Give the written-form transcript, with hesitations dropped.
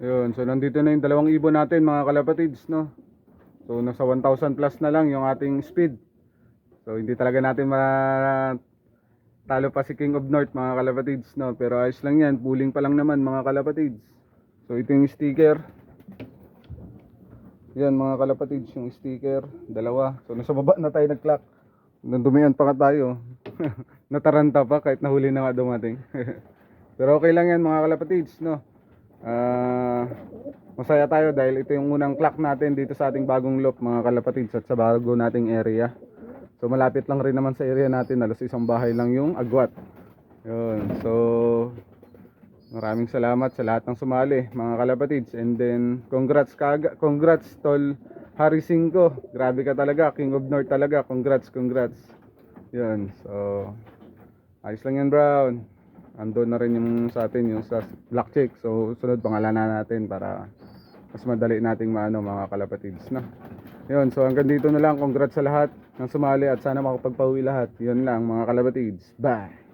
Yun, so nandito na yung dalawang ibon natin mga kalapatids, no? So nasa 1,000 plus na lang yung ating speed. So hindi talaga natin talo pa si King of North mga kalapatids, no? Pero ayos lang yan, pooling pa lang naman mga kalapatids. So ito yung sticker. Yan mga kalapatids, yung sticker, dalawa. So nasa baba na tayo nag-clock. Nandumian pa nga tayo. Nataranta pa kahit nahuli na nga dumating. Pero okay lang yan mga kalapatids, no? Masaya tayo dahil ito yung unang clock natin dito sa ating bagong loop mga kalapatids at sa bago nating area. So malapit lang rin naman sa area natin, halos isang bahay lang yung agwat. Yun. So maraming salamat sa lahat ng sumali mga kalapatids, and then congrats tol Harry Cinco. Grabe ka talaga, King of North talaga. Congrats. Yun. So ayos lang yan, Brown. Andun na rin yung sa atin, yung sa black check. So sunod pangalanan natin para mas madali nating maano mga kalapatids, no? Yun, so hanggang dito na lang. Congrats sa lahat ng sumali at sana makapagpauwi lahat. Yun lang mga kalapatids. Bye!